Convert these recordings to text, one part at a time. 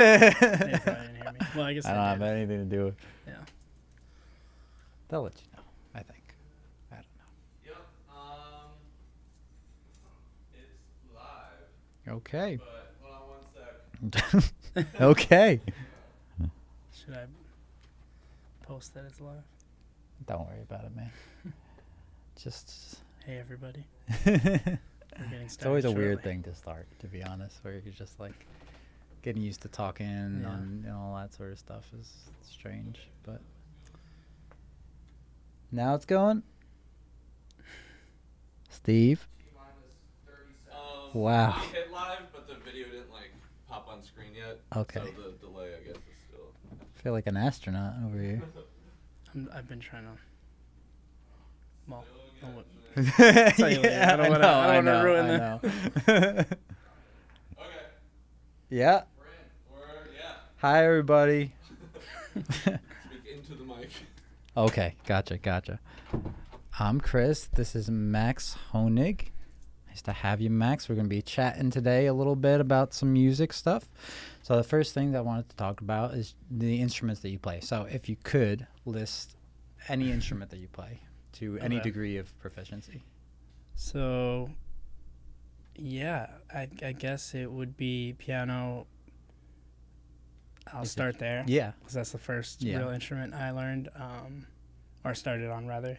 They probably didn't hear me. Well, I guess I they don't have did. anything to do with. Yeah. They'll let you know. I think. I don't Yep. It's live. know. Okay. But hold on one sec. Okay. Should I post that it's live? Don't worry about it, man. Just. Hey, everybody. It's We're getting started always a shortly. weird thing to start, to be honest, where you're just like getting used to talking and all that sort of stuff is strange. But now it's going. Steve. T-minus 30 seconds. Wow. We hit live, but the video didn't like pop on screen yet. Okay. So the delay, I guess, is still. I feel like an astronaut over here. I've been trying to. Well, Still I'll look. good. Tell you later. I don't wanna ruin that. Okay. Yeah. We're in. Yeah. Hi, everybody. Speak into the mic. Okay, gotcha. I'm Chris. This is Max Hoenig. Nice to have you, Max. We're going to be chatting today a little bit about some music stuff. So the first thing that I wanted to talk about is the instruments that you play. So if you could list any instrument that you play to any Okay. degree of proficiency. So, yeah, I guess it would be piano. I'll start there. Yeah. Because that's the first Yeah. real instrument I learned, or started on, rather.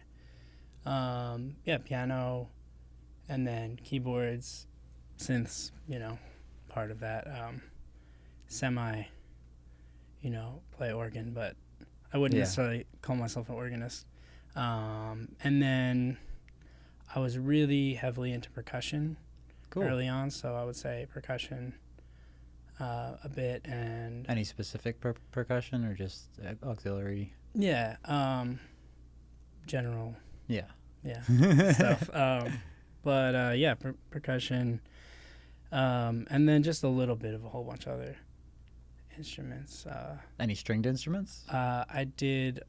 Yeah, piano, and then keyboards, synths, part of that. Semi, play organ, but I wouldn't Yeah. necessarily call myself an organist. And then I was really heavily into percussion early on, so I would say percussion a bit, and Any specific percussion or just auxiliary? yeah, general, Yeah. stuff. But yeah, percussion, and then just a little bit of a whole bunch of other instruments. Any stringed instruments? I did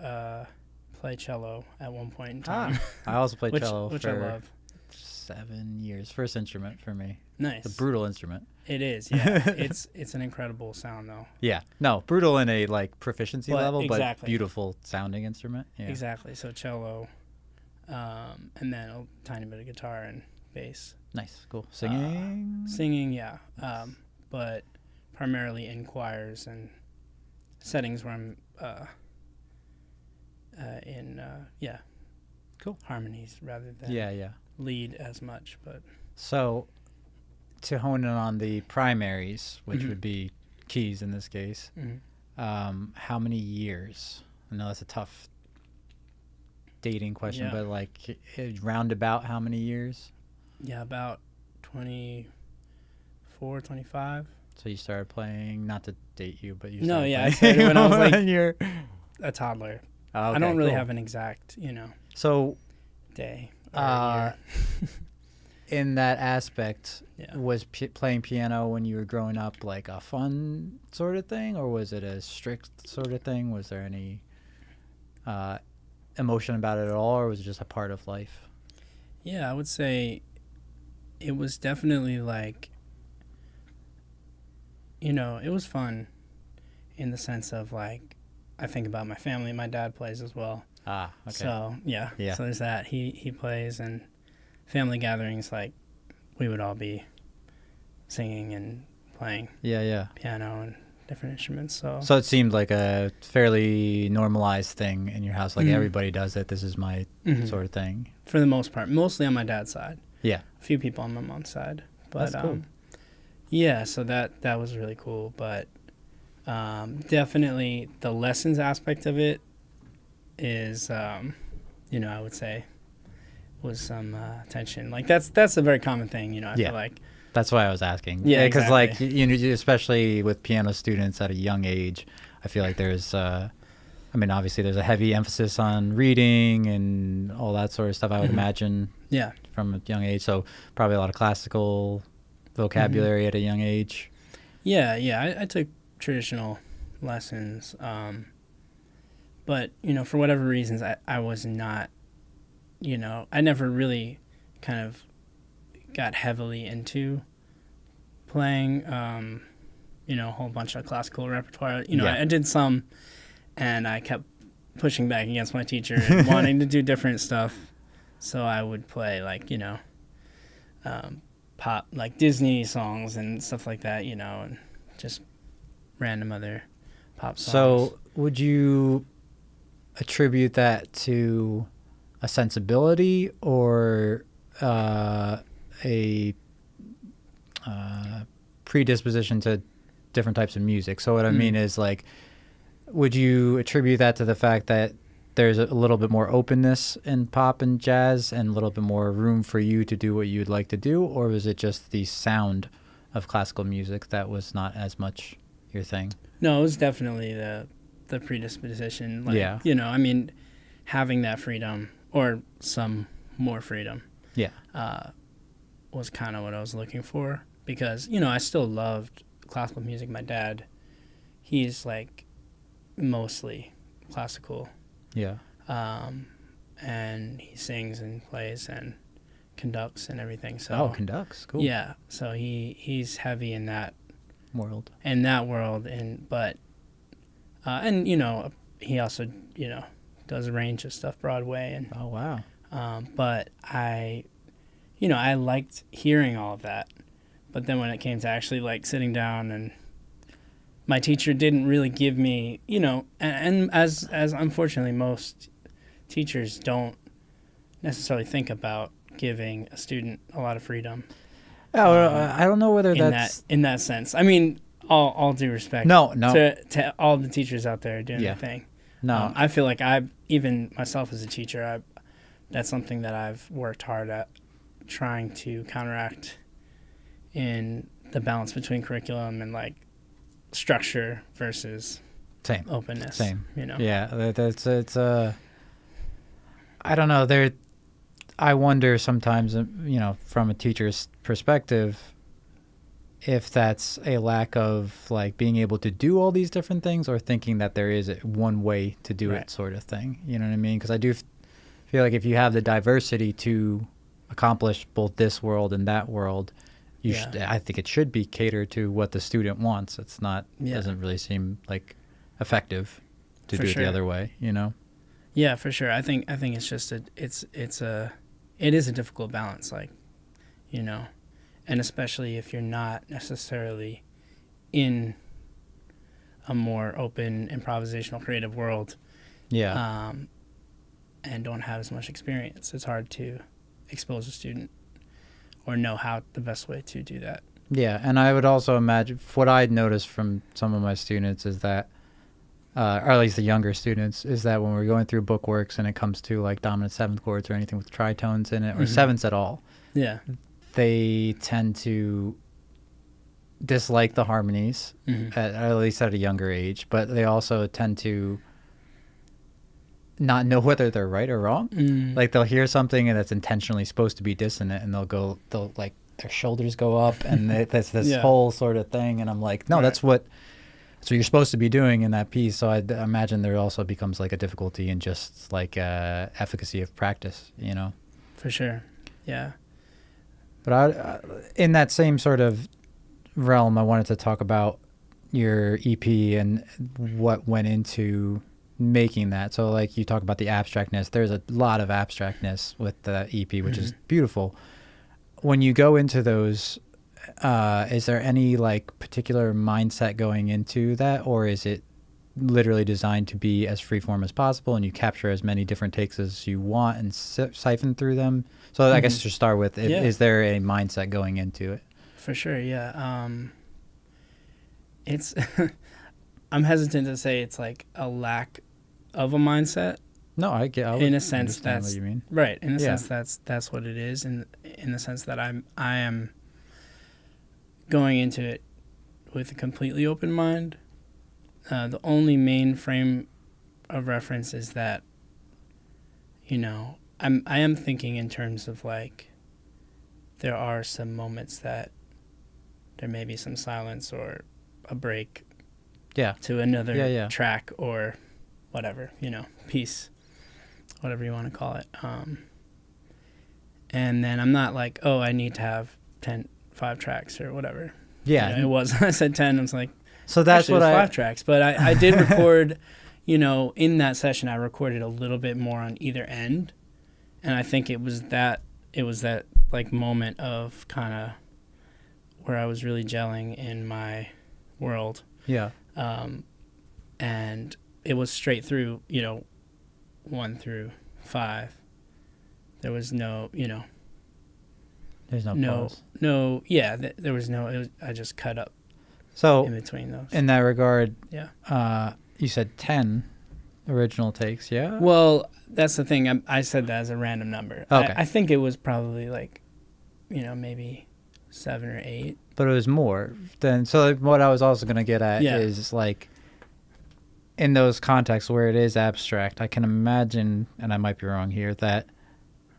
play cello at one point in time, I also played which cello I for love. 7 years. First instrument for me. Nice. It's a brutal instrument. It is, yeah. it's an incredible sound, though. Yeah. No, brutal in a like proficiency But level, exactly. but beautiful sounding instrument. Yeah. Exactly. So cello, and then a tiny bit of guitar and bass. Nice. Cool. Singing? Singing, yeah, but primarily in choirs and settings where I'm in Cool. harmonies rather than Yeah. lead as much. But So to hone in on the primaries, which Mhm. would be keys in this case, how many years? I know that's a tough dating question, Yeah. but like roundabout how many years? yeah, about 24, 25. So you started playing, not to date you, but you No, started yeah, I playing started when I was, like, when you're A toddler. Oh, I don't okay, really cool. have an exact, So day or Uh, year. in that aspect, Yeah. was playing piano when you were growing up like a fun sort of thing, or was it a strict sort of thing? Was there any emotion about it at all, or was it just a part of life? Yeah, I would say it was definitely like, it was fun in the sense of like, I think about my family. My dad plays as well. Ah, okay. So, yeah. Yeah. So there's that. He plays, and family gatherings, like, we would all be singing and playing Yeah. piano and different instruments. So So it seemed like a fairly normalized thing in your house. Like Mhm. everybody does it. This is my Mhm. sort of thing. for the most part, mostly on my dad's side. Yeah. A few people on my mom's side. But, That's cool. yeah, so that was really cool. But definitely the lessons aspect of it is, I would say, was some tension. Like, that's a very common thing, I Yeah. feel like. That's why I was asking. Yeah, because exactly. like especially with piano students at a young age, I feel like there's, obviously there's a heavy emphasis on reading and all that sort of stuff. I would Mhm. imagine Yeah. from a young age. So probably a lot of classical vocabulary at a young age. Yeah, I took traditional lessons. But, for whatever reasons, I was not, I never really kind of got heavily into playing. a whole bunch of classical repertoire. Yeah. I did some, and I kept pushing back against my teacher and wanting to do different stuff. So I would play like, pop, like Disney songs and stuff like that, and just random other pop songs. So would you attribute that to a sensibility or a predisposition to different types of music? So what I mean is, like, would you attribute that to the fact that there's a little bit more openness in pop and jazz and a little bit more room for you to do what you'd like to do? Or was it just the sound of classical music that was not as much your thing? No, it was definitely the predisposition. Like, Yeah. Having that freedom or some more freedom. Yeah. Was kind of what I was looking for, because, I still loved classical music. My dad, he's like mostly classical. Yeah. And he sings and plays and conducts and everything. So Conducts. Cool. yeah, so he's heavy in that World. world, and he also does a range of stuff Broadway, and Oh, wow. but I liked hearing all of that. But then when it came to actually like sitting down, and my teacher didn't really give me, and as unfortunately most teachers don't necessarily think about giving a student a lot of freedom. I don't know whether in that sense. I mean, all due respect. No. To all the teachers out there doing their thing. No. I feel like even myself as a teacher, that's something that I've worked hard at trying to counteract in the balance between curriculum and like structure versus Same. openness. Same. Yeah, it's I don't know. I wonder sometimes, from a teacher's perspective, if that's a lack of like being able to do all these different things, or thinking that there is one way to do it, sort of thing. You know what I mean? Because I do feel like if you have the diversity to accomplish both this world and that world, I think it should be catered to what the student wants. It's not doesn't really seem like effective to do it the other way. Yeah, for sure. I think it's just it is a difficult balance, like, and especially if you're not necessarily in a more open, improvisational, creative world. Yeah. And don't have as much experience. It's hard to expose a student or know how the best way to do that. Yeah, and I would also imagine what I'd noticed from some of my students is that, or at least the younger students, is that when we're going through bookworks and it comes to like dominant seventh chords or anything with tritones in it, or sevenths at all, they tend to dislike the harmonies, at least at a younger age, but they also tend to not know whether they're right or wrong. Like they'll hear something and that's intentionally supposed to be dissonant, and they'll like their shoulders go up, and that's this whole sort of thing. And I'm like, no, that's what you're supposed to be doing in that piece. So I imagine there also becomes like a difficulty in just like efficacy of practice, For sure, yeah. But in that same sort of realm, I wanted to talk about your EP and what went into making that. So like you talk about the abstractness, there's a lot of abstractness with the EP, which is beautiful. When you go into those, is there any like particular mindset going into that, or is it literally designed to be as freeform as possible and you capture as many different takes as you want and siphon through them? So I guess to start with, is there a mindset going into it? For sure, yeah. It's I'm hesitant to say it's like a lack of a mindset. No, I in a sense that's what you mean. Right. In a sense that's what it is. In the sense that I am going into it with a completely open mind. The only main frame of reference is that, I am thinking in terms of like there are some moments that there may be some silence or a break to another track or whatever, piece, whatever you want to call it. And then I'm not like, oh, I need to have 5 tracks or whatever. Yeah. You know, it was. I said 10. I was like, So that's actually, what it was I. 5 tracks. But I did record, you know, in that session, I recorded a little bit more on either end. And I think it was that like moment of kind of where I was really gelling in my world. Yeah. And it was straight through, you know, 1 through 5. There was no, you know, There's no pause. there was no, I just cut up So in between those. in that regard, Yeah. you said 10 original takes, yeah? Well, that's the thing. I said that as a random number. Okay. I think it was probably like, you know, maybe 7 or 8. But it was more than. So like, what I was also going to get at Yeah. is like, in those contexts where it is abstract, I can imagine, and I might be wrong here, that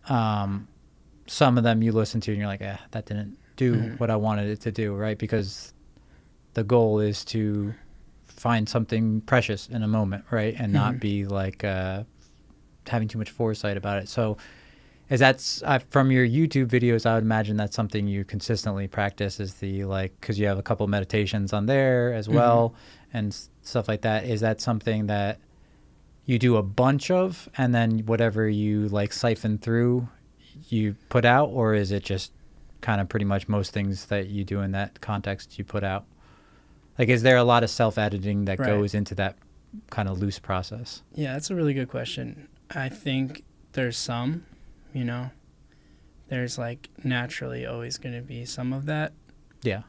some of them you listen to and you're like, that didn't do what I wanted it to do, right? Because the goal is to find something precious in a moment, right? And not be like having too much foresight about it. So is that from your YouTube videos, I would imagine that's something you consistently practice, is the like, because you have a couple meditations on there as well and stuff like that. Is that something that you do a bunch of, and then whatever you like siphon through you put out, or is it just kind of pretty much most things that you do in that context you put out? Like, is there a lot of self-editing that goes into that kind of loose process? Yeah, that's a really good question. I think there's some, you know, there's like naturally always going to be some of that. Yeah.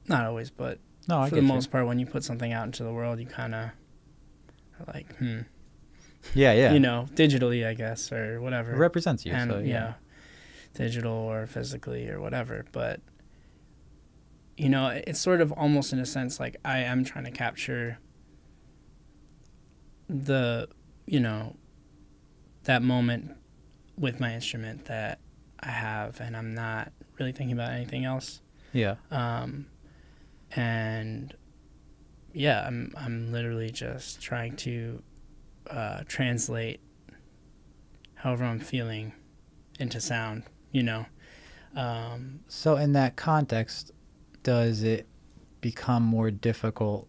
Not always, but No, I for get the you. most part, when you put something out into the world, you kind of are like, Yeah, yeah. you know, digitally, I guess, or whatever. It represents you. And so, yeah. digital or physically or whatever. But, you know, it's sort of almost in a sense like I am trying to capture the, you know, that moment with my instrument that I have, and I'm not really thinking about anything else. Yeah. And yeah, I'm literally just trying to translate however I'm feeling into sound, you know. So in that context, does it become more difficult?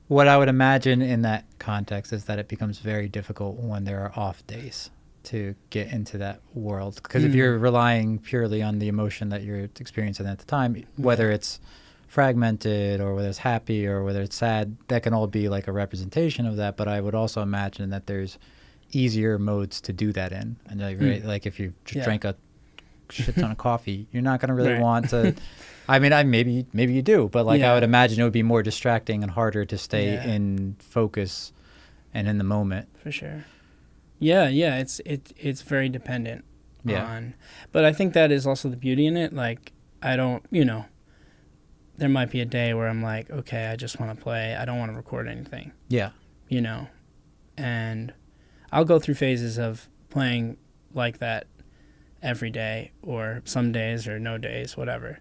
What I would imagine in that context is that it becomes very difficult when there are off days to get into that world. Because if you're relying purely on the emotion that you're experiencing at the time, whether it's fragmented or whether it's happy or whether it's sad, that can all be like a representation of that. But I would also imagine that there's easier modes to do that in. And like, right, like if you just drank a shit ton of coffee, you're not going to really want to. I mean, maybe you do, but like I would imagine it would be more distracting and harder to stay in focus and in the moment. For sure. Yeah, it's very dependent on, but I think that is also the beauty in it. Like, I don't, you know, there might be a day where I'm like, okay, I just want to play. I don't want to record anything. Yeah. You know, and I'll go through phases of playing like that every day, or some days, or no days, whatever.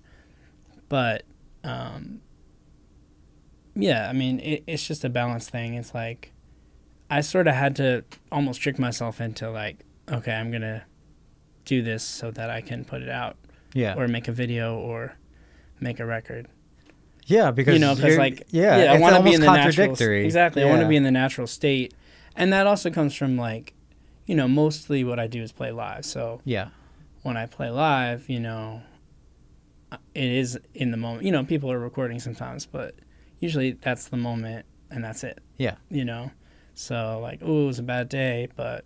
But, yeah, I mean, it's just a balance thing. It's like, I sort of had to almost trick myself into like, okay, I'm going to do this so that I can put it out. Yeah. Or make a video or make a record. Yeah, because, you know, because like, I want to be in the contradictory. Exactly. I want to be in the natural state. And that also comes from like, you know, mostly what I do is play live. So when I play live, you know, it is in the moment. You know, people are recording sometimes, but usually that's the moment and that's it. Yeah. You know? So like, ooh, it was a bad day, but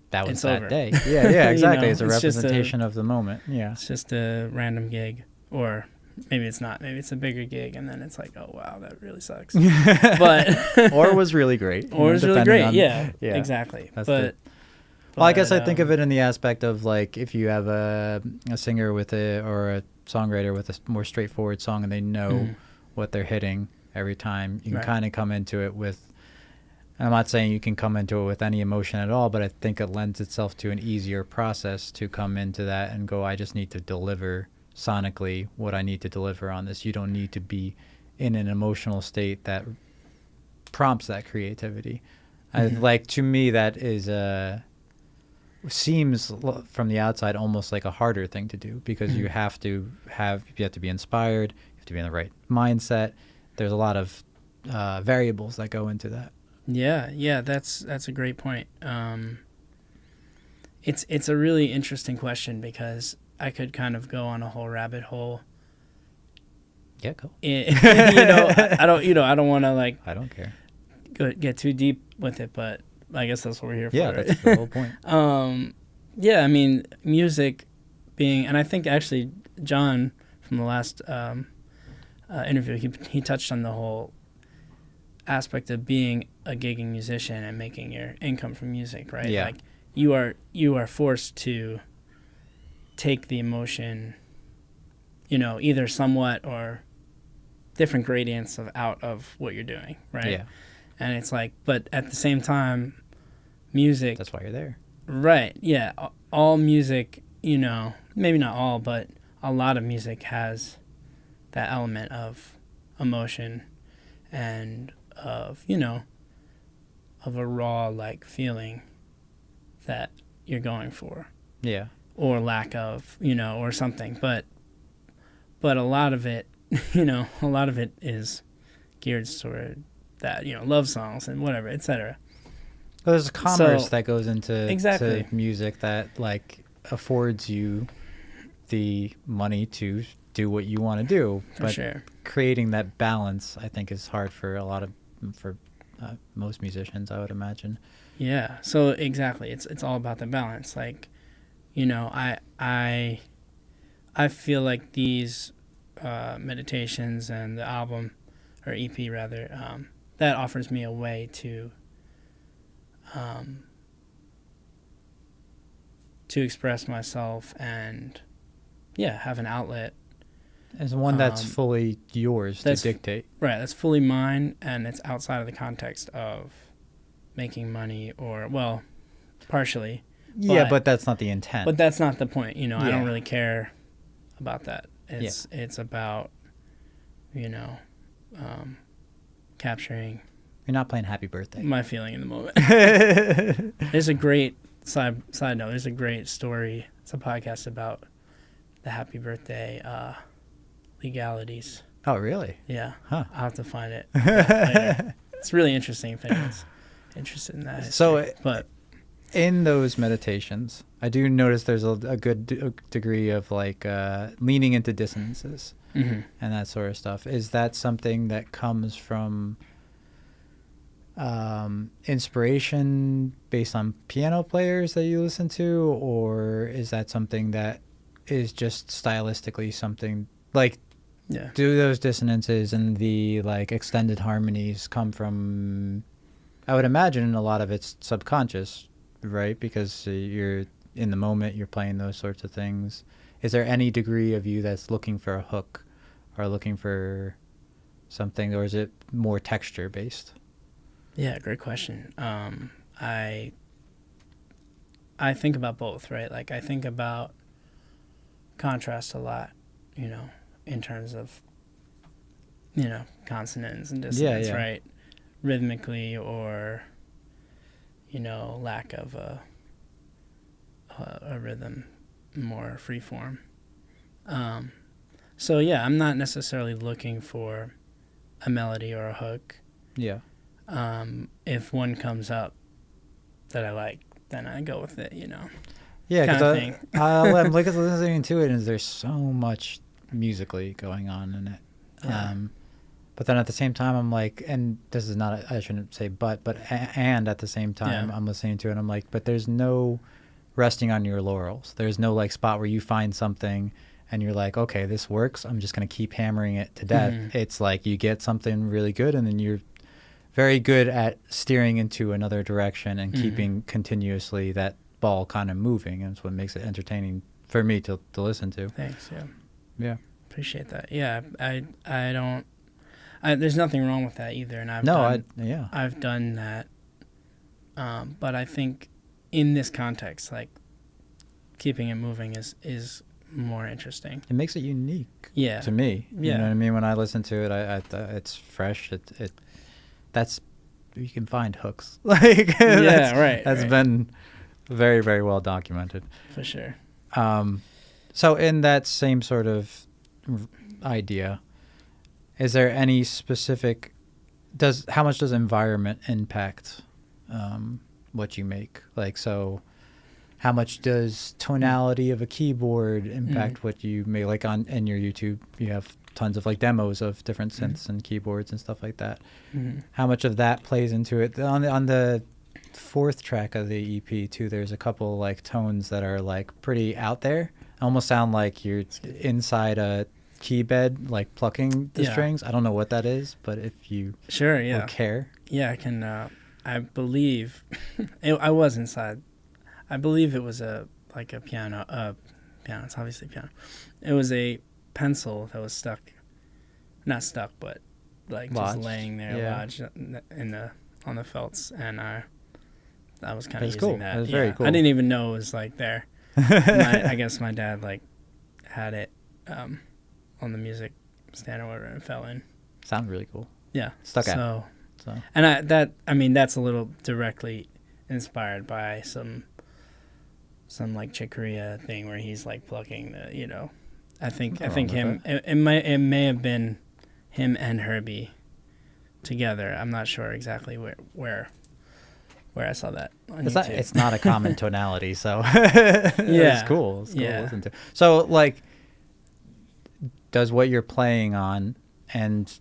that was it's that over. day. Yeah, exactly. You know, it's a representation of the moment. Yeah. It's just a random gig, or maybe it's not. Maybe it's a bigger gig, and then it's like, oh wow, that really sucks. But or it was really great. Or it was really great. Yeah, exactly. Well, I guess I think of it in the aspect of like, if you have a singer or a songwriter with a more straightforward song, and they know what they're hitting every time, you can kind of come into it with. I'm not saying you can come into it with any emotion at all, but I think it lends itself to an easier process to come into that and go, I just need to deliver sonically what I need to deliver on this. You don't need to be in an emotional state that prompts that creativity. Like, to me, that is seems from the outside almost like a harder thing to do, because you have to be inspired, you have to be in the right mindset. There's a lot of variables that go into that. Yeah, that's a great point. It's a really interesting question, because I could kind of go on a whole rabbit hole. Yeah, cool. I don't want to like. I don't care. Get too deep with it, but I guess that's what we're here for. Yeah, right? that's the whole point. Yeah, I mean, music being, and I think actually John from the last interview, he touched on the whole aspect of being a gigging musician and making your income from music, right? Yeah. Like you are forced to take the emotion, either somewhat or different gradients out of what you're doing, right? Yeah. And it's like, but at the same time, music. That's why you're there. Right. Yeah. All music, maybe not all, but a lot of music has that element of emotion and of a raw like feeling that you're going for. Yeah. Or lack of, or something. But a lot of it, a lot of it is geared toward that, love songs and whatever, etc. Well, there's commerce that goes into exactly. to music that like affords you the money to do what you want to do. For but sure. Creating that balance, I think, is hard for most musicians, I would imagine. Yeah. So exactly, it's all about the balance. Like, I feel like these meditations and the album, or EP rather, that offers me a way to express myself and have an outlet. As one that's fully yours to dictate. Right, that's fully mine, and it's outside of the context of making money, or, well, partially. Yeah, but that's not the intent. But that's not the point, I don't really care about that. It's about, capturing... You're not playing Happy Birthday. My feeling in the moment. There's a great side note. There's a great story. It's a podcast about the Happy Birthday legalities. Oh, really? Yeah. Huh. I'll have to find it later. It's really interesting if anyone's interested in that. But in those meditations, I do notice there's a good degree of like leaning into dissonances and that sort of stuff. Is that something that comes from inspiration based on piano players that you listen to, or is that something that is just stylistically something like... Yeah. Do those dissonances and the like extended harmonies come from... I would imagine a lot of it's subconscious, right? Because you're in the moment, you're playing those sorts of things. Is there any degree of you that's looking for a hook or looking for something, or is it more texture based? Yeah, great question. I think about both, right? Like I think about contrast a lot, in terms of, consonants and dissonance, right? Rhythmically, or, lack of a rhythm, more free form. So yeah, I'm not necessarily looking for a melody or a hook. Yeah. If one comes up that I like, then I go with it, Yeah, because I'm listening to it, and there's so much musically going on in it. Yeah. But then at the same time, I'm like, and this is not, I shouldn't say and at the same time, I'm listening to it, and I'm like, but there's no resting on your laurels. There's no like spot where you find something and you're like, okay, this works, I'm just going to keep hammering it to death. It's like you get something really good, and then you're very good at steering into another direction and keeping continuously that ball kind of moving, and it's what makes it entertaining for me to listen to. Thanks. Yeah. Appreciate that. Yeah, I don't. There's nothing wrong with that either, and I've done that. But I think in this context, like keeping it moving is more interesting. It makes it unique. Yeah. To me. Yeah. You know what I mean? When I listen to it, it's fresh. That's you can find hooks. Like right. That's been Very, very well documented. For sure. So in that same sort of idea, is there any specific, how much does environment impact what you make? Like, so how much does tonality of a keyboard impact what you make? Like in your YouTube, you have tons of like demos of different synths and keyboards and stuff like that. How much of that plays into it? On the fourth track of the EP too, there's a couple like tones that are like pretty out there. Almost sound like you're inside a key bed, like plucking the strings. I don't know what that is, but if you would care. Yeah, I can. I believe I was inside. I believe it was a piano. Piano. It's obviously piano. It was a pencil that was stuck. Not stuck, but like lodged. Just laying there, lodged on the felts, and I was kind of using cool. that. That was very cool. I didn't even know it was like there. I guess my dad like had it on the music stand or whatever and fell in. Sound really cool. Yeah. Stuck out. So. And that's a little directly inspired by some like Chick Corea thing where he's like plucking the, I think him it may have been him and Herbie together. I'm not sure exactly where I saw that on YouTube. It's not a common tonality, so it's cool. It's cool to listen to. So like, does what you're playing on and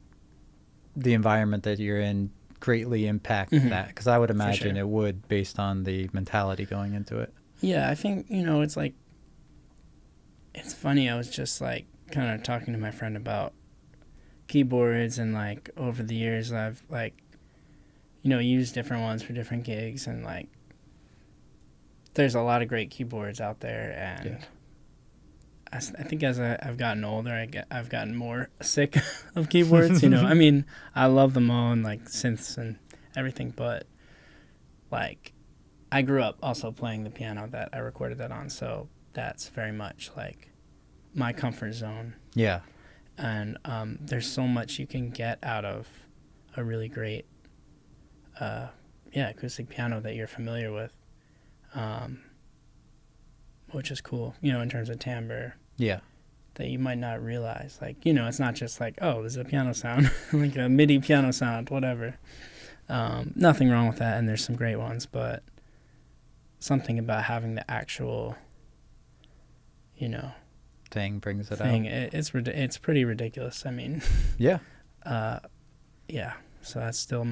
the environment that you're in greatly impact that? Because I would imagine it would, based on the mentality going into it. Yeah, I think, it's like, it's funny. I was just like kind of talking to my friend about keyboards, and like over the years I've like, used different ones for different gigs, and like there's a lot of great keyboards out there, and I think as I've gotten older, I've gotten more sick of keyboards. I mean, I love them all and like synths and everything, but like I grew up also playing the piano that I recorded that on, so that's very much like my comfort zone. Yeah. And there's so much you can get out of a really great acoustic piano that you're familiar with, which is cool, in terms of timbre. Yeah. That you might not realize. Like, it's not just like, oh, there's a piano sound, like a MIDI piano sound, whatever. Nothing wrong with that, and there's some great ones, but something about having the actual, thing brings it thing, out. It's pretty ridiculous. I mean, yeah. So that's still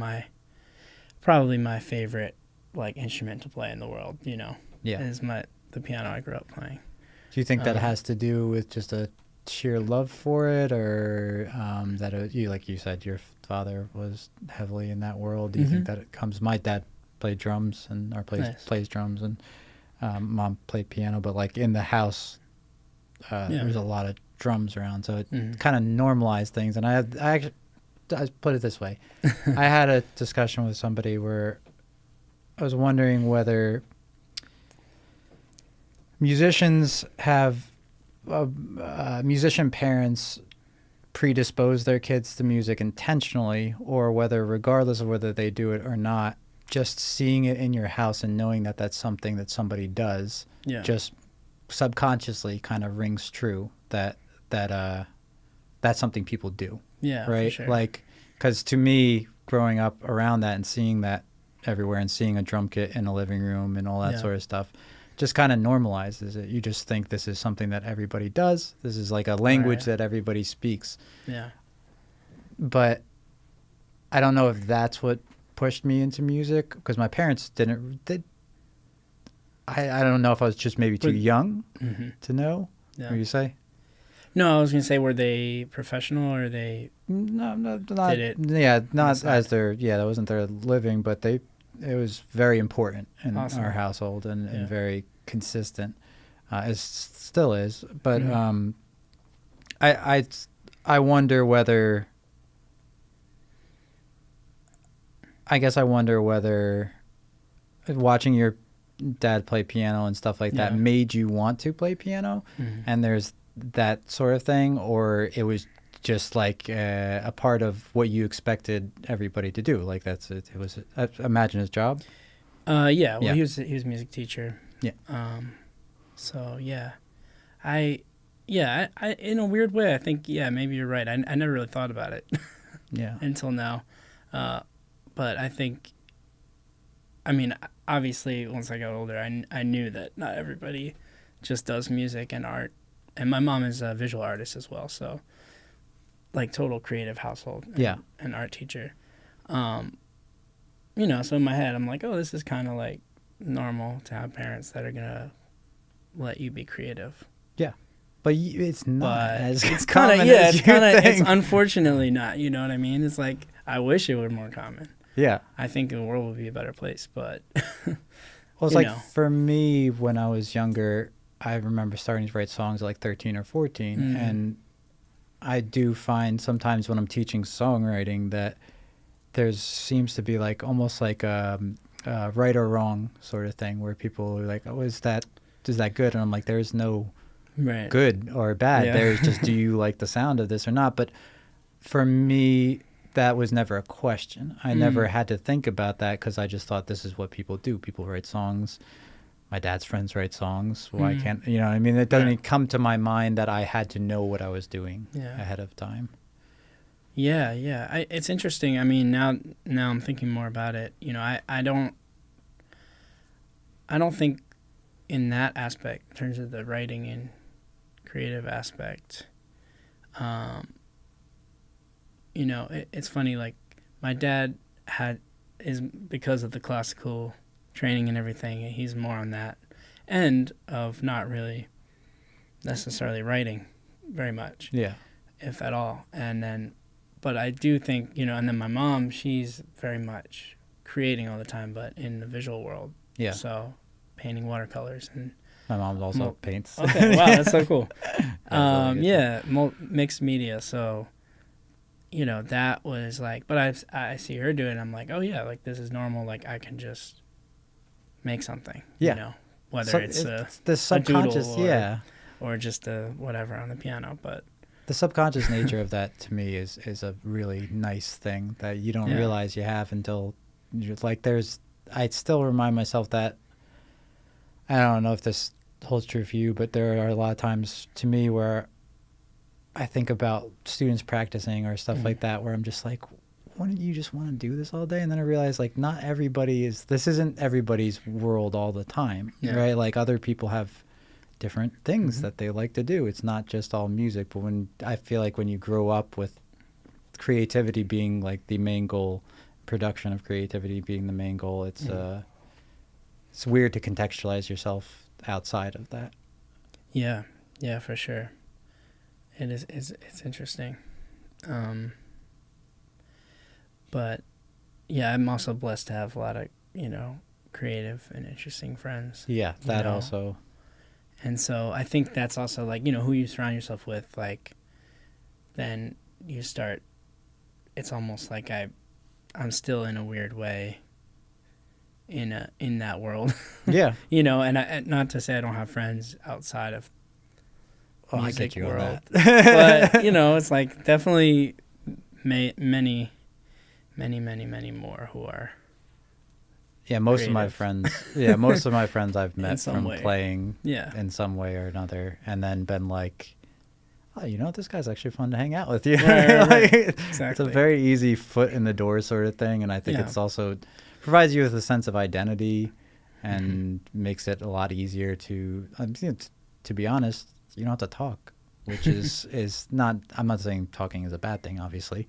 probably my favorite like instrument to play in the world. Yeah. Is the piano I grew up playing. Do you think that has to do with just a sheer love for it, or that like you said, your father was heavily in that world? Do you think that it comes? My dad played drums plays drums, and mom played piano, but like in the house, there was a lot of drums around, so it kind of normalized things. And I put it this way, I had a discussion with somebody where I was wondering whether musicians have musician parents predispose their kids to music intentionally, or whether, regardless of whether they do it or not, just seeing it in your house and knowing that that's something that somebody does, just subconsciously kind of rings true that that's something people do. Yeah, right. For sure. Like, because to me, growing up around that and seeing that everywhere, and seeing a drum kit in a living room and all that sort of stuff, just kind of normalizes it. You just think this is something that everybody does. This is like a language that everybody speaks. Yeah. But I don't know if that's what pushed me into music, because my parents didn't. I don't know if I was just maybe too young to know. Yeah. What do you say? No, I was gonna say, were they professional, or they? No, not. Did it? Yeah, not as their. Yeah, that wasn't their living, but it was very important in our household, and very consistent. It still is, but I wonder whether. I guess I wonder whether watching your dad play piano and stuff like that made you want to play piano, and there's that sort of thing, or it was just like a part of what you expected everybody to do. Like it was, I imagine, his job. Yeah. Well, Yeah. he was a music teacher. Yeah. So yeah, I in a weird way, I think maybe you're right. I never really thought about it Yeah. until now, but I think, I mean, obviously, once I got older, I knew that not everybody just does music and art, and my mom is a visual artist as well, so like total creative household. And art teacher. So in my head, I'm like, oh, this is kind of like normal to have parents that are gonna let you be creative. But it's not as it's common kind of as you think. it's unfortunately not. You know what I mean? It's like I wish it were more common. Yeah. I think the world would be a better place, but Well, it's like for me, when I was younger, I remember starting to write songs at like 13 or 14. And I do find sometimes when I'm teaching songwriting that there seems to be like almost like a right or wrong sort of thing where people are like, oh, is that good? And I'm like, there's no good or bad. Yeah. There's just, do you like the sound of this or not? But for me, that was never a question. I never had to think about that because I just thought this is what people do. People write songs. My dad's friends write songs. Why can't, you know what I mean? It doesn't even come to my mind that I had to know what I was doing ahead of time. Yeah. It's interesting. I mean, now I'm thinking more about it. You know, I don't think in that aspect, in terms of the writing and creative aspect, it's funny, like my dad is because of the classical training and everything, he's more on that end of not really necessarily writing very much, if at all. And then, but I do think, and then my mom, she's very much creating all the time, but in the visual world. So painting watercolors. And my mom also paints. Okay, wow, that's so cool. Mixed media. So, that was like, but I see her do it, and I'm like, oh yeah, like this is normal. Like I can just make something. Whether it's the subconscious, a doodle or just a whatever on the piano. But the subconscious nature of that to me is a really nice thing that you don't realize you have until you're like, I still remind myself that, I don't know if this holds true for you, but there are a lot of times to me where I think about students practicing or stuff like that, where I'm just like, wouldn't you just want to do this all day? And then I realize, like, not everybody this isn't everybody's world all the time, right? Like other people have different things that they like to do. It's not just all music, but I feel like when you grow up with creativity being like the main goal, production of creativity being the main goal, it's weird to contextualize yourself outside of that. Yeah, for sure. It is. It's interesting. But yeah, I'm also blessed to have a lot of creative and interesting friends. Yeah, that also. And so I think that's also like who you surround yourself with. Like, then you start. It's almost like I'm still in a weird way in that world. Yeah. And not to say I don't have friends outside of music I get you world. on that. But it's like definitely many more who are most creative. of my friends I've met from way. playing in some way or another, and then been like, oh, this guy's actually fun to hang out with. Right. Exactly. It's a very easy foot in the door sort of thing, and I think it's also provides you with a sense of identity and makes it a lot easier to be honest, you don't have to talk, which is not, I'm not saying talking is a bad thing, obviously.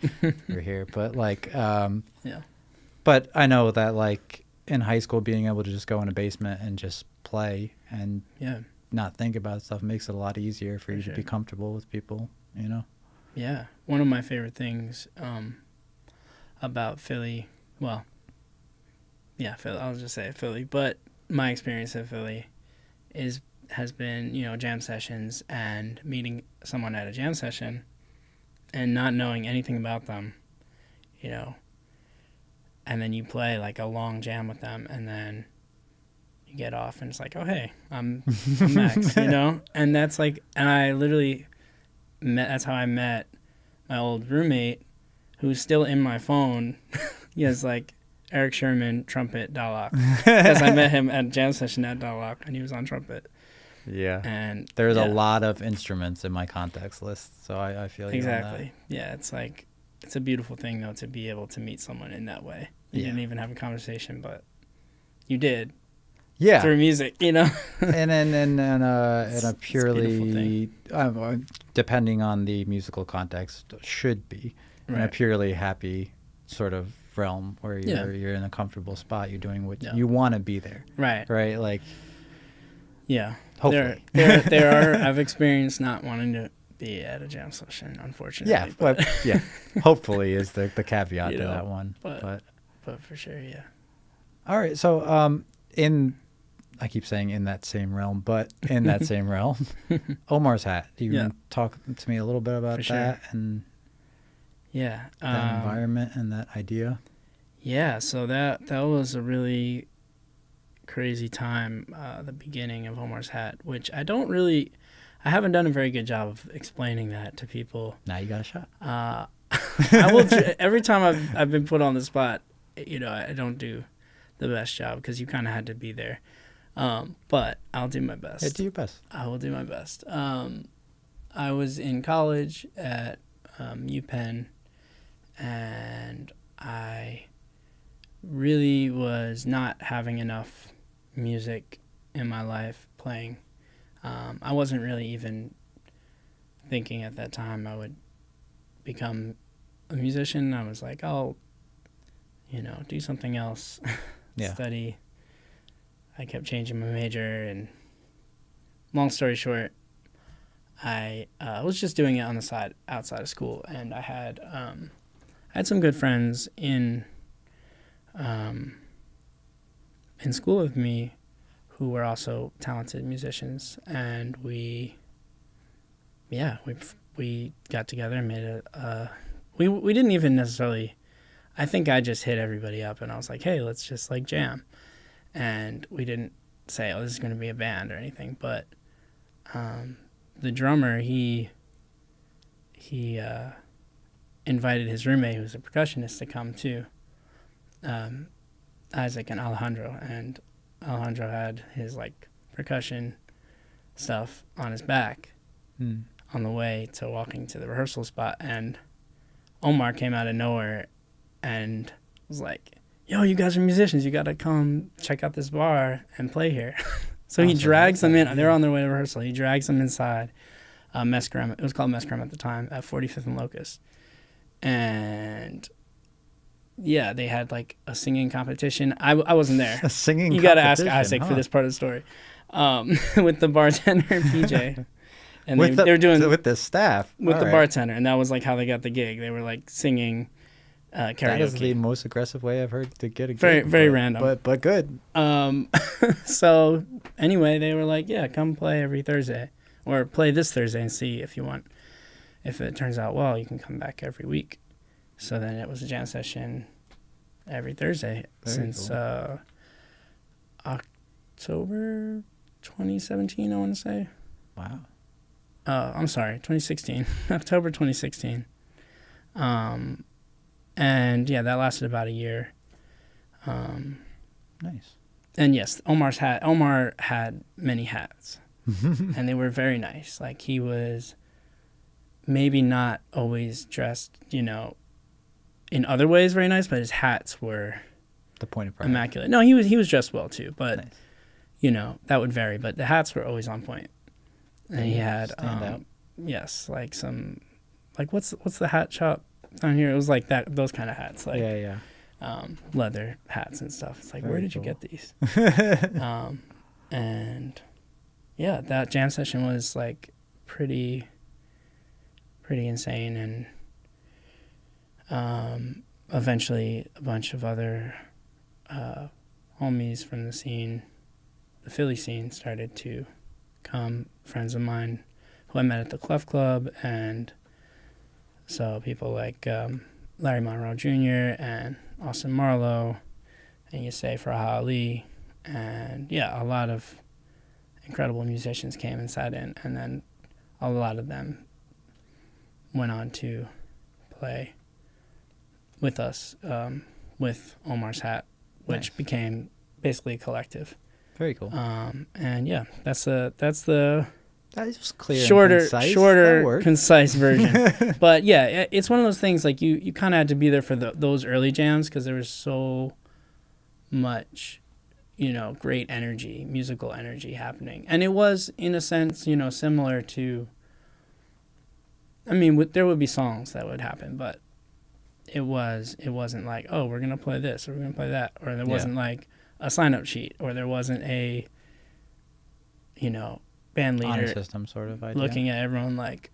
You're here, but like but I know that like in high school, being able to just go in a basement and just play and not think about stuff makes it a lot easier for you to be comfortable with people, Yeah. One of my favorite things about Philly, Philly, I'll just say Philly, but my experience at Philly has been, jam sessions and meeting someone at a jam session and not knowing anything about them, and then you play like a long jam with them, and then you get off and it's like, oh, hey, I'm Max, and that's like, and I literally that's how I met my old roommate, who's still in my phone. He has like Eric Sherman, trumpet, Dalak. Because I met him at a jam session at Dalak, and he was on trumpet. Yeah. And There's a lot of instruments in my contacts list, so I feel you on that. Exactly. Yeah, it's like, it's a beautiful thing, though, to be able to meet someone in that way. You didn't even have a conversation, but you did. Yeah. Through music, you know? and in a purely, depending on the musical context, should be in a purely happy sort of realm where you're in a comfortable spot. You're doing what you want to be there. Right. Like. Yeah. Hopefully. There are. I've experienced not wanting to be at a jam session, unfortunately. Yeah. But yeah. Hopefully is the caveat to that one. But for sure, yeah. All right. So I keep saying in that same realm, but in that same realm, Omar's Hat. Do you talk to me a little bit about that and that environment and that idea? Yeah, so that was a really crazy time, the beginning of Omar's Hat, which I haven't done a very good job of explaining that to people. Now you got a shot. I will. Every time I've been put on the spot, I don't do the best job because you kind of had to be there. But I'll do my best. Yeah, do your best. I will do my best. I was in college at UPenn, and I really was not having enough music in my life playing. I wasn't really even thinking at that time I would become a musician. I was like, I'll, do something else, study. I kept changing my major, and long story short, I was just doing it on the side outside of school, and I had some good friends in school with me who were also talented musicians, and we got together and made we didn't even necessarily, I think I just hit everybody up and I was like, hey, let's just like jam. And we didn't say, oh, this is going to be a band or anything, but the drummer, he invited his roommate, who was a percussionist, to come too, Isaac and Alejandro. And Alejandro had his like percussion stuff on his back on the way to walking to the rehearsal spot. And Omar came out of nowhere and was like, yo, you guys are musicians. You got to come check out this bar and play here. So he drags them in. They're on their way to rehearsal. He drags them inside Mescarim. It was called Mescarim at the time, at 45th and Locust. And yeah, they had like a singing competition. I wasn't there. A singing You competition? got to ask Isaac for this part of the story. With the bartender, PJ. And they were doing with the staff. With the bartender. And that was like how they got the gig. They were like singing karaoke. That is the most aggressive way I've heard to get a gig. Very but, random. But good. So anyway, they were like, yeah, come play every Thursday. Or play this Thursday and see if you want. If it turns out well, you can come back every week. So then it was a jam session every Thursday since October 2017, I want to say. Wow. I'm sorry, 2016. October 2016. And yeah, that lasted about a year. Nice. And yes, Omar had many hats. And they were very nice. Like, he was maybe not always dressed, in other ways very nice, but his hats were the point of pride. Immaculate. No, he was dressed well too, but nice. That would vary. But the hats were always on point. And he had yes, like some, like what's the hat shop down here? It was like those kind of hats, like leather hats and stuff. It's like, where did you get these? And yeah, that jam session was like pretty insane, and eventually a bunch of other homies from the scene, the Philly scene, started to come, friends of mine who I met at the Clef Club, and so people like Larry Monroe Jr. and Austin Marlowe and Yaseh Farah Ali, and yeah, a lot of incredible musicians came and sat in, and then a lot of them went on to play with us with Omar's Hat which Nice. became basically a collective. Very cool. And yeah, that's the That was clear. shorter, and concise. That shorter, worked. concise version. But yeah, it's one of those things like you kind of had to be there for those early jams because there was so much, great energy, musical energy happening, and it was in a sense, similar to. I mean, there would be songs that would happen, but it wasn't like, oh, we're gonna play this or we're gonna play that, or there wasn't like a sign-up sheet, or there wasn't a, band Honor leader system sort of idea. looking at everyone like,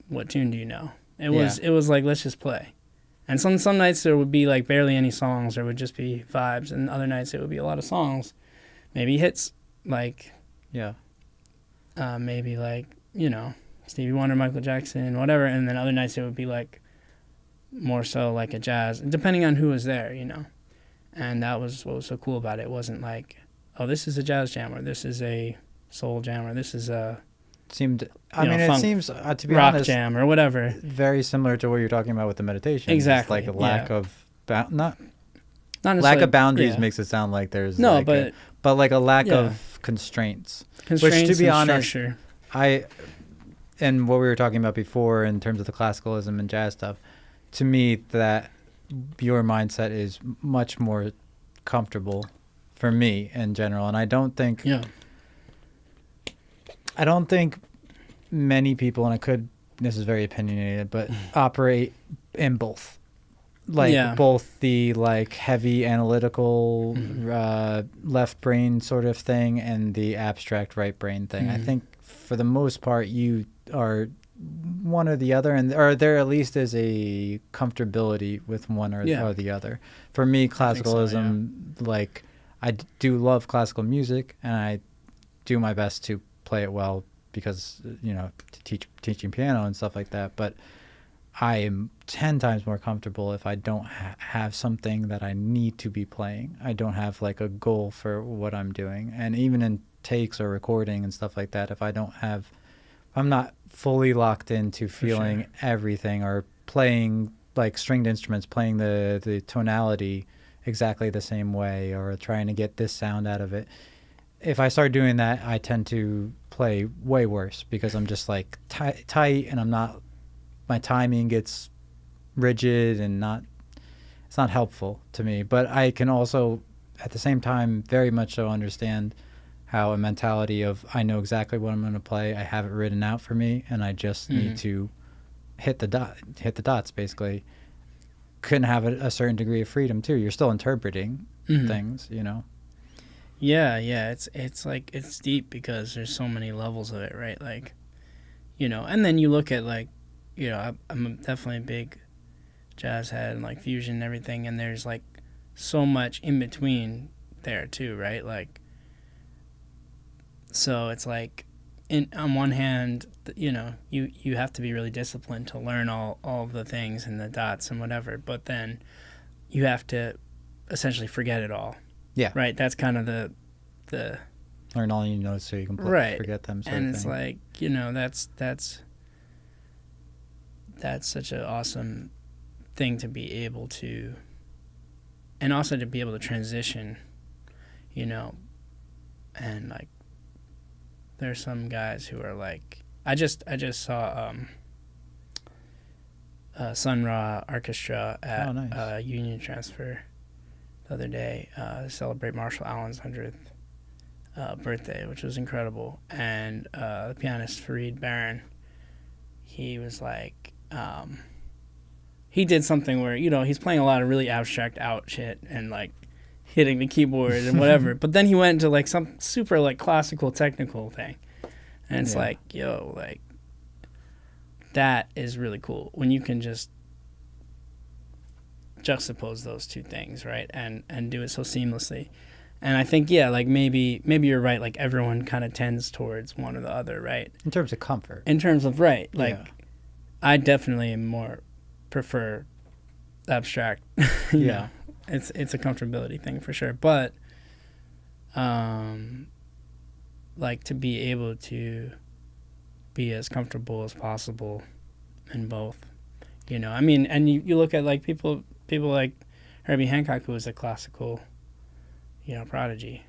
what tune do you know? It was like, let's just play. And some nights there would be like barely any songs, there would just be vibes, and other nights it would be a lot of songs, maybe hits, like maybe like Stevie Wonder, Michael Jackson, whatever, and then other nights it would be like more so like a jazz, depending on who was there, and that was what was so cool about it. It wasn't like, oh, this is a jazz jam, or this is a soul jam, or this is a it seems to be rock honest, jam or whatever. very similar to what you're talking about with the meditation. Exactly, It's like a lack of not Not lack necessarily- of boundaries yeah. makes it sound like there's No, like but but like a lack yeah. of constraints. constraints to be and honest, structure. And what we were talking about before in terms of the classicalism and jazz stuff, to me that your mindset is much more comfortable for me in general, and I don't think many people, and this is very opinionated, but operate in both. Like both the like heavy analytical left brain sort of thing and the abstract right brain thing. I think for the most part you are one or the other, or there at least is a comfortability with one or the other. For me, classicalism, like I do love classical music, and I do my best to play it well because teaching piano and stuff like that. But I am 10 times more comfortable if I don't have something that I need to be playing. I don't have like a goal for what I'm doing, and even in takes or recording and stuff like that, if I'm not fully locked into feeling everything, or playing like stringed instruments, playing the tonality exactly the same way, or trying to get this sound out of it. If I start doing that, I tend to play way worse because I'm just like tight, and my timing gets rigid and it's not helpful to me. But I can also at the same time very much so understand how a mentality of I know exactly what I'm going to play, I have it written out for me, and I just need to hit the dots basically, can have a certain degree of freedom too. You're still interpreting things, Yeah, it's like it's deep because there's so many levels of it, right? Like, and then you look at like, I'm definitely a big jazz head and like fusion and everything, and there's like so much in between there too, right? Like, so it's like, on one hand, you have to be really disciplined to learn all of the things and the dots and whatever, but then you have to essentially forget it all. Yeah. Right. That's kind of the learn all you know so you can forget them. And it's like, that's such an awesome thing to be able to, and also to be able to transition, and like, there's some guys who are like, I just saw Sun Ra Orchestra at Union Transfer the other day to celebrate Marshall Allen's 100th birthday, which was incredible. And the pianist Farid Baran, he was like, he did something where, he's playing a lot of really abstract out shit and like hitting the keyboard and whatever. But then he went into like some super like classical technical thing. And it's like, yo, like, that is really cool when you can just juxtapose those two things, right? And do it so seamlessly. And I think, like maybe you're right. Like everyone kind of tends towards one or the other, right? In terms of comfort. In terms of, right. Like I definitely more prefer abstract. you know. It's a comfortability thing for sure. But like to be able to be as comfortable as possible in both, I mean, and you look at like people like Herbie Hancock, who was a classical prodigy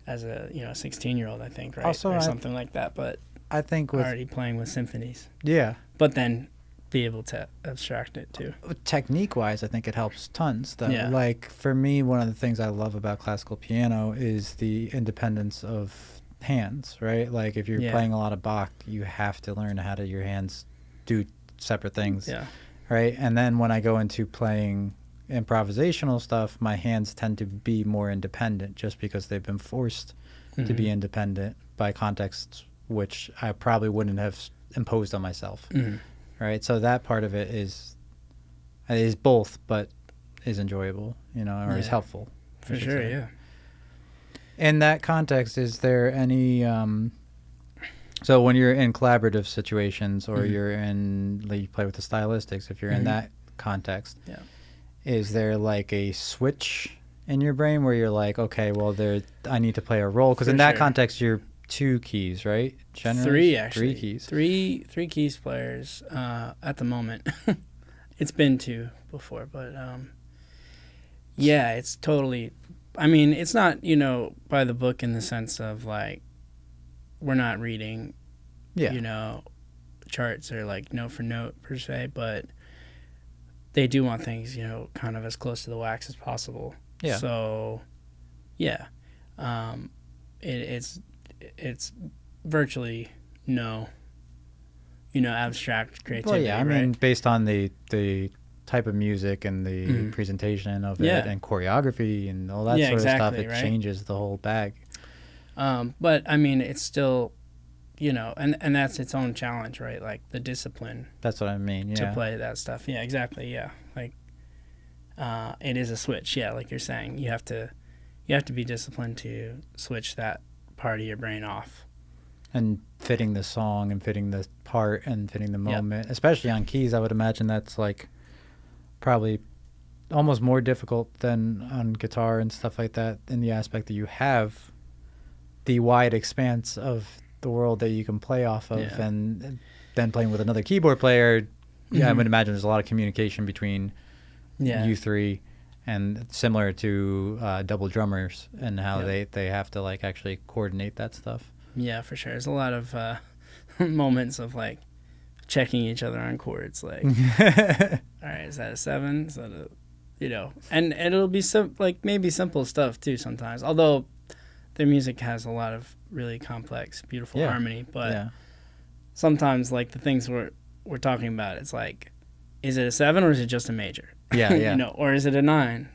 as a 16-year-old, I think, right? Also, or something like that. But I think with already playing with symphonies. yeah, But then be able to abstract it too. technique wise, I think it helps tons. Though, Yeah. like for me, one of the things I love about classical piano is the independence of hands. Right, like if you're Yeah. playing a lot of Bach, you have to learn how to your hands do separate things. Yeah. Right, and then when I go into playing improvisational stuff, my hands tend to be more independent just because they've been forced to be independent by contexts which I probably wouldn't have imposed on myself. Right, so that part of it is both, but is enjoyable, or is Yeah. helpful. I For should sure, say. yeah. In that context, is there any so when you're in collaborative situations or you're in, like, you play with the stylistics, if you're in that context, Yeah. is there like a switch in your brain where you're like, okay, well, I need to play a role? Because For in that sure. context, you're 2 keys, right? Generally? Three, actually. 3 keys. Three keys players at the moment. It's been 2 before, but yeah, it's totally. I mean, it's not by the book in the sense of like we're not reading Yeah. charts or like note for note per se, but they do want things kind of as close to the wax as possible. Yeah. So yeah, it's virtually no abstract creativity. Well, yeah, I mean, based on the type of music and the presentation of Yeah. it and choreography and all that Yeah, sort of stuff, exactly, it right? changes the whole bag. But I mean, it's still and that's its own challenge, right? Like the discipline That's what I mean, yeah. to play that stuff. Yeah, exactly. Yeah, like it is a switch. Yeah, like you're saying, you have to be disciplined to switch that part of your brain off. And fitting the song and fitting the part and fitting the moment, especially on keys, I would imagine that's like probably almost more difficult than on guitar and stuff like that, in the aspect that you have the wide expanse of the world that you can play off of. Yeah. And then playing with another keyboard player, I would imagine there's a lot of communication between you three, and similar to double drummers and how they have to like actually coordinate that stuff. Yeah, for sure. There's a lot of moments of like checking each other on chords. Like, all right, is that a 7? Is that a, and it'll be maybe simple stuff too sometimes. Although their music has a lot of really complex, beautiful harmony, but sometimes like the things we're talking about, it's like, is it a 7 or is it just a major? Yeah, yeah. Or is it a 9?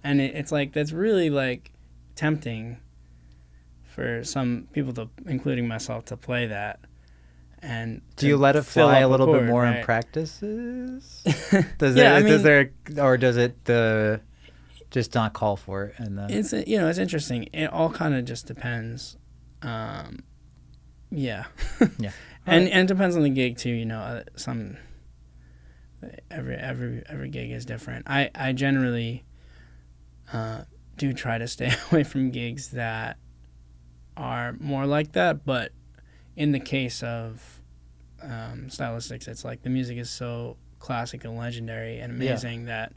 And it's like that's really like tempting for some people to, including myself, to play that. And do you let it fill fly up a little bit chord, more right? in practices? Does it just not call for it? And It's it's interesting. It all kind of just depends. Yeah. Yeah. And it depends on the gig too. Every gig is different. I generally do try to stay away from gigs that are more like that, but in the case of stylistics, it's like the music is so classic and legendary and amazing that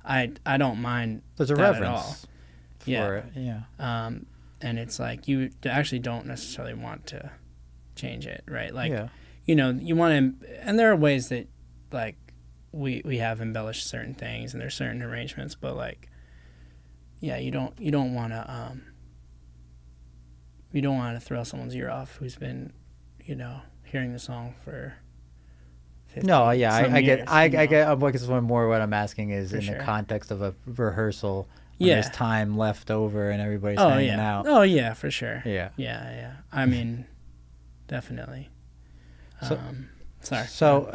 I don't mind there's a that reverence at all. for it. Yeah. And it's like you actually don't necessarily want to change it, right? Like yeah. you want to, and there are ways that like we have embellished certain things and there's certain arrangements, but like you don't want to you don't want to throw someone's ear off who's been hearing the song for 50 No, yeah, some I years, get, I get. I guess more what I'm asking is For in sure. the context of a rehearsal. When Yeah. there's time left over and everybody's Oh hanging yeah. out. Oh yeah, for sure. Yeah. Yeah. I mean, definitely. So- Sorry. So,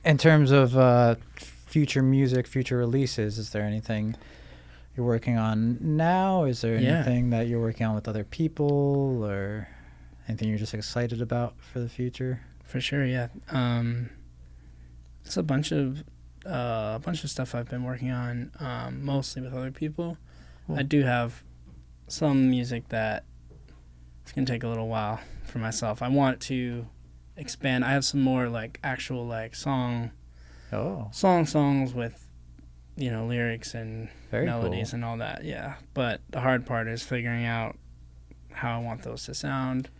in terms of future music, future releases, is there anything you're working on now? Is there Yeah. anything that you're working on with other people, or anything you're just excited about for the future? For sure, yeah. It's a bunch of stuff I've been working on, mostly with other people. Cool. I do have some music that it's gonna take a little while for myself. I want to expand. I have some more like actual like songs with lyrics and Very melodies cool. and all that. Yeah, but the hard part is figuring out how I want those to sound.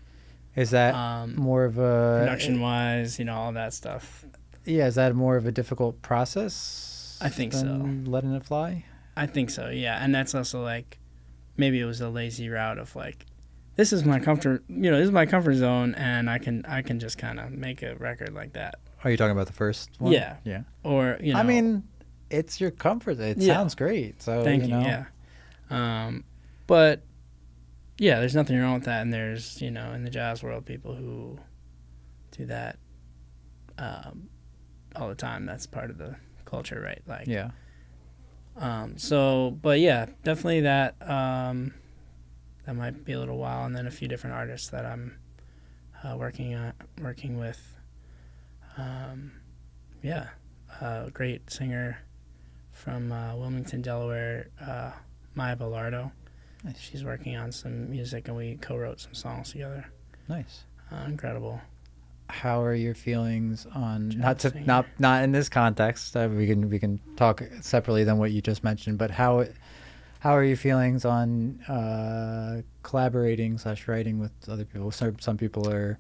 Is that more of a Production wise, all that stuff. Yeah, is that more of a difficult process? I think than letting it fly. I think so. Yeah, and that's also like maybe it was a lazy route of like, this is my comfort. This is my comfort zone, and I can just kind of make a record like that. Are you talking about the first one? Yeah. Yeah. Or I mean, it's your comfort. It sounds great. So thank you. Yeah. But yeah, there's nothing wrong with that, and there's in the jazz world people who do that all the time. That's part of the culture, right? Like yeah. But yeah, definitely that. That might be a little while, and then a few different artists that I'm working with. A great singer from Wilmington, Delaware, Maya Bellardo. Nice. She's working on some music, and we co-wrote some songs together. Nice. Incredible. How are your feelings on Jazz not in this context? We can talk separately than what you just mentioned. But how are your feelings on collaborating / writing with other people? Some people are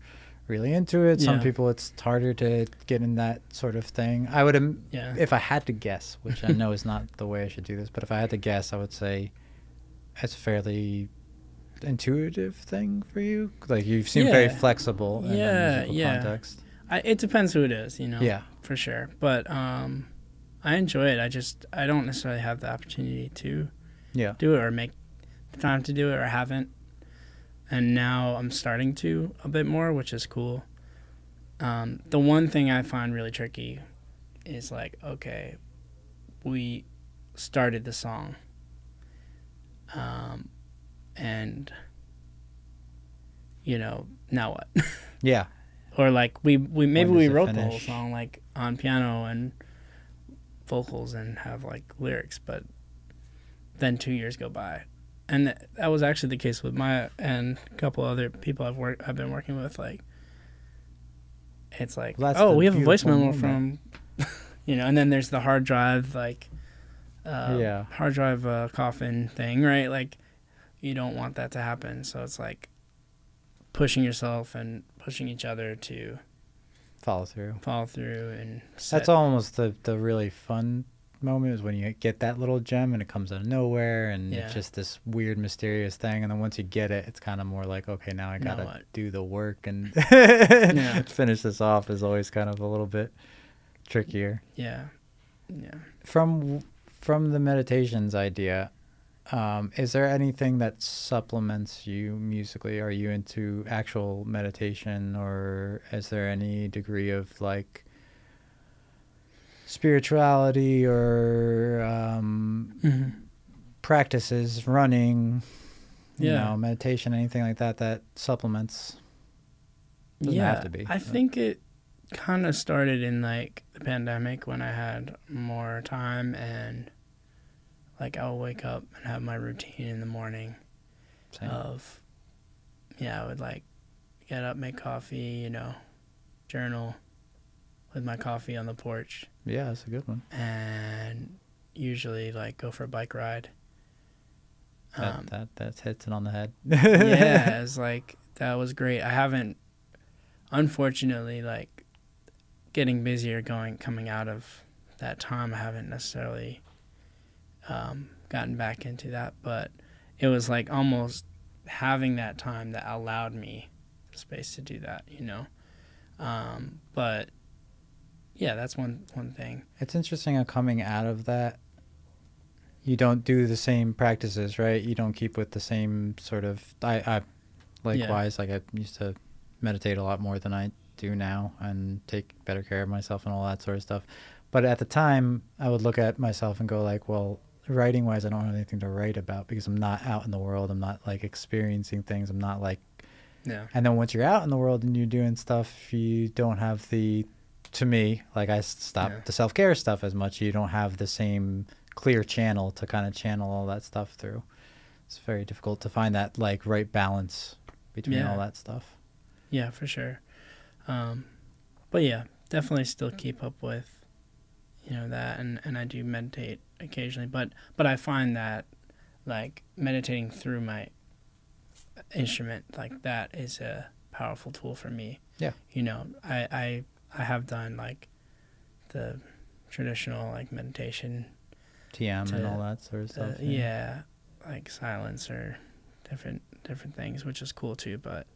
really into it. Some people it's harder to get in that sort of thing. I would if I had to guess, which I know is not the way I should do this, but if I had to guess, I would say it's a fairly intuitive thing for you. Like you seem very flexible in a musical context. It depends who it is, Yeah, for sure. But I enjoy it. I don't necessarily have the opportunity to do it or make the time to do it, or haven't. And now I'm starting to a bit more, which is cool. The one thing I find really tricky is like, okay, we started the song, and now what? Yeah. Or like we maybe we wrote the whole finish? song like on piano and vocals and have like lyrics, but then 2 years go by, and that was actually the case with Maya and a couple other people I've been working with. Like, it's like, we have a voice memo from, and then there's the hard drive hard drive coffin thing, right? Like, you don't want that to happen, so it's like pushing yourself and pushing each other to follow through and that's almost the really fun moment, is when you get that little gem and it comes out of nowhere, and it's just this weird mysterious thing, and then once you get it, it's kind of more like, okay, now I gotta do the work and finish this off. Is always kind of a little bit trickier. From the meditations idea, is there anything that supplements you musically? Are you into actual meditation, or is there any degree of like spirituality or practices, running, meditation, anything like that supplements? Doesn't have to be. I think it kind of started in like the pandemic, when I had more time, and like I'll wake up and have my routine in the morning. Same. I would like get up, make coffee, journal with my coffee on the porch. Yeah, that's a good one. And usually like go for a bike ride. That hits it on the head. Yeah, it's like, that was great. I haven't, unfortunately, like getting busier coming out of that time, I haven't necessarily gotten back into that, but it was like almost having that time that allowed me the space to do that, but yeah, that's one thing. It's interesting how coming out of that, you don't do the same practices, right? You don't keep with the same sort of, I likewise, like I used to meditate a lot more than I do now, and take better care of myself and all that sort of stuff. But at the time, I would look at myself and go like, well, writing wise, I don't have anything to write about, because I'm not out in the world. I'm not like experiencing things. I'm not like, and then once you're out in the world and you're doing stuff, you don't have to me, like I stopped the self-care stuff as much. You don't have the same clear channel to kind of channel all that stuff through. It's very difficult to find that like right balance between all that stuff. Yeah, for sure. But yeah, definitely still keep up with, that, and I do meditate occasionally, but I find that like meditating through my instrument, like that is a powerful tool for me. Yeah. You know, I have done like the traditional like meditation, TM and all that sort of stuff. yeah, like silence or different things, which is cool too. But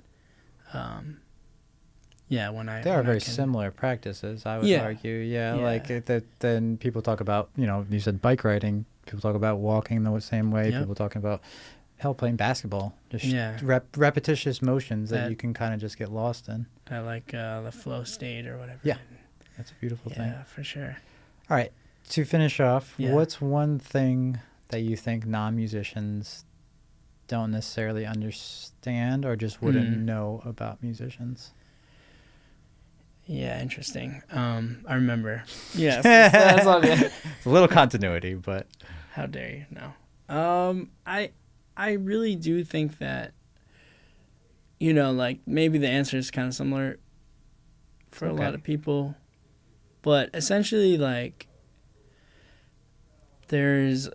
yeah, they are very similar practices, I would argue. Yeah, like that. Then people talk about, you know, you said bike riding. People talk about walking the same way. People talking about playing basketball. Just repetitious motions that you can kind of just get lost in. I like the flow state or whatever. Yeah, that's a beautiful thing. Yeah, for sure. All right, to finish off, what's one thing that you think non-musicians don't necessarily understand or just wouldn't know about musicians? Yeah, interesting. I remember. Yes, that's all good. It's a little continuity, but how dare you? No. I really do think that, you know, like maybe the answer is kind of similar for a lot of people, but essentially, like, there's,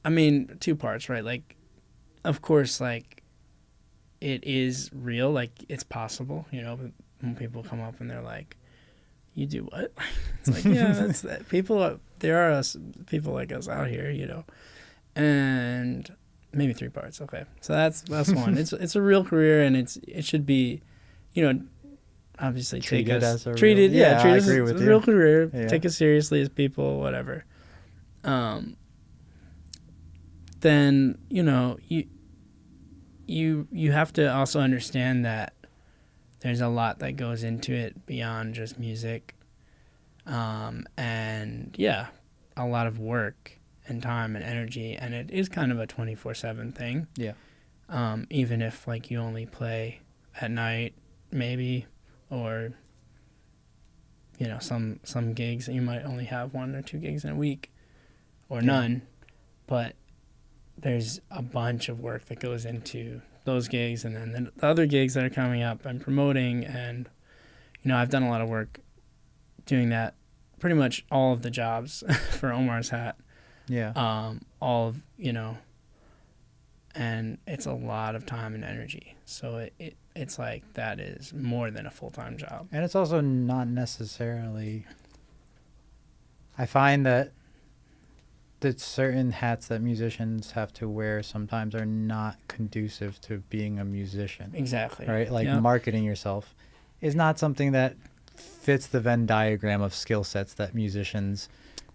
I mean, two parts, right? Like, of course, like, it is real, like, it's possible, you know, when people come up and they're like, you do what? It's like, yeah, that's people, there are people like us out here, you know, and maybe three parts. Okay. So that's one. It's a real career, and it should be, you know, obviously treated as a real career. Yeah. Take it seriously as people, whatever. Then, you know, you have to also understand that there's a lot that goes into it beyond just music. And yeah, a lot of work and time and energy, and it is kind of a 24/7 thing. Yeah. Even if like you only play at night, maybe, or you know, some gigs you might only have 1 or 2 gigs in a week, or none, but there's a bunch of work that goes into those gigs, and then the other gigs that are coming up and promoting, and you know, I've done a lot of work doing that, pretty much all of the jobs for Omar's Hat. Yeah. All of, you know, and it's a lot of time and energy. So it's like that is more than a full-time job. And it's also not necessarily, I find that certain hats that musicians have to wear sometimes are not conducive to being a musician. Exactly. Right? Like marketing yourself is not something that fits the Venn diagram of skill sets that musicians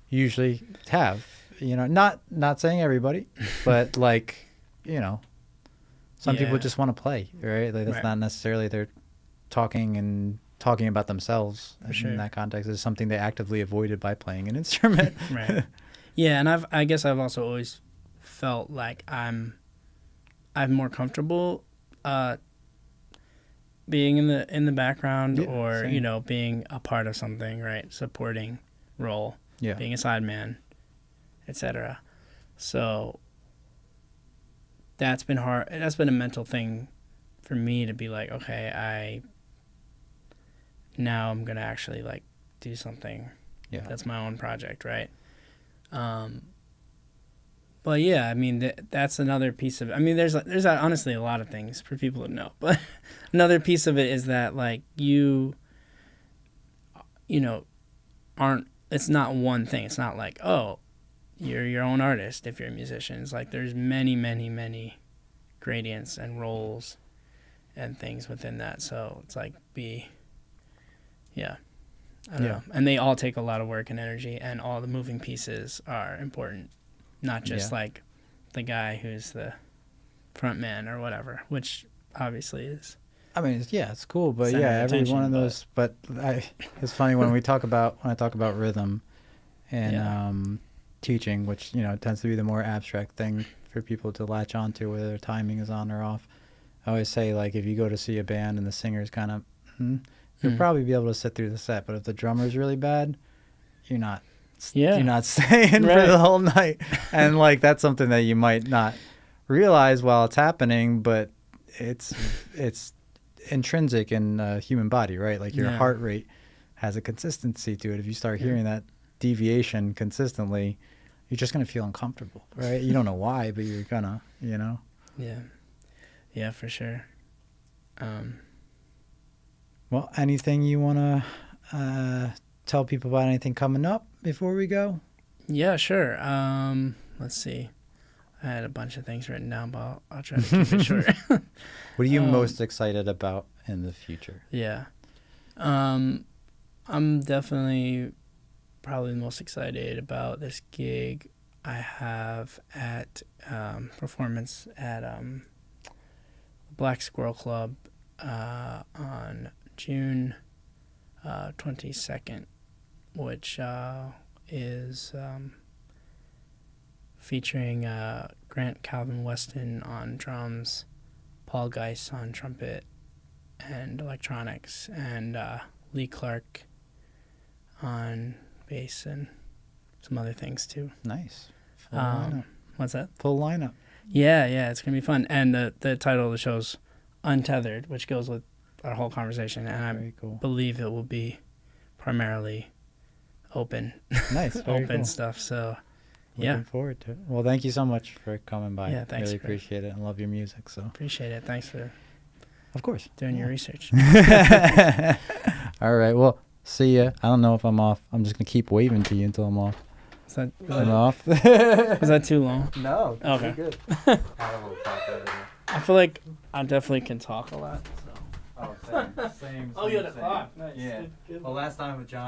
usually have. You know, not saying everybody, but like, you know, some people just want to play, right? Like that's not necessarily they're talking about themselves in that context. It's something they actively avoided by playing an instrument. Right. Yeah, and I guess I've also always felt like I'm more comfortable being in the background or you know, being a part of something, right? Supporting role, being a sideman, etc. So that's been hard. That's been a mental thing for me to be like, okay, now I'm gonna actually like do something that's my own project, right? But yeah, I mean that's another piece of it. I mean there's honestly a lot of things for people to know, but another piece of it is that like you know, it's not one thing. It's not like, oh, you're your own artist if you're a musician. It's like there's many gradients and roles and things within that. So it's like I don't know. And they all take a lot of work and energy, and all the moving pieces are important. Not just like the guy who's the front man or whatever, which obviously is. I mean, it's cool, but every one of those. But it's funny when I talk about rhythm and teaching, which you know tends to be the more abstract thing for people to latch onto, whether their timing is on or off. I always say, like, if you go to see a band and the singer's kind of, you'll probably be able to sit through the set, but if the drummer's really bad, you're not staying for the whole night. And like that's something that you might not realize while it's happening, but it's intrinsic in the human body, right? Like your heart rate has a consistency to it. If you start hearing that deviation consistently, you're just gonna feel uncomfortable, right? You don't know why, but you're gonna, you know. Yeah, for sure. Well, anything you wanna tell people about anything coming up before we go? Yeah, sure. Let's see. I had a bunch of things written down, but I'll try to keep it short. What are you most excited about in the future? Yeah. I'm definitely probably the most excited about this gig I have at performance at Black Squirrel Club on June 22nd, which is featuring Grant Calvin Weston on drums, Paul Geis on trumpet and electronics, and Lee Clark on bass and some other things too. Nice. Full lineup. What's that? Full lineup. Yeah, it's gonna be fun. And the title of the show's Untethered, which goes with our whole conversation, and Very cool. believe it will be primarily open, Nice. Very open cool. stuff. So Looking forward to it. Well, thank you so much for coming by. Yeah, thanks, Really Greg. appreciate it and love your music. So, appreciate it. Thanks for of course. doing your Yeah. research. All right. Well, see ya. I don't know if I'm off. I'm just gonna keep waving to you until I'm off. I'm off. Was that too long? No. Okay. Good. I feel like I definitely can talk a lot. So. Oh, same. Oh, you had a clock. Nice. Yeah. Good. Well, last time with John.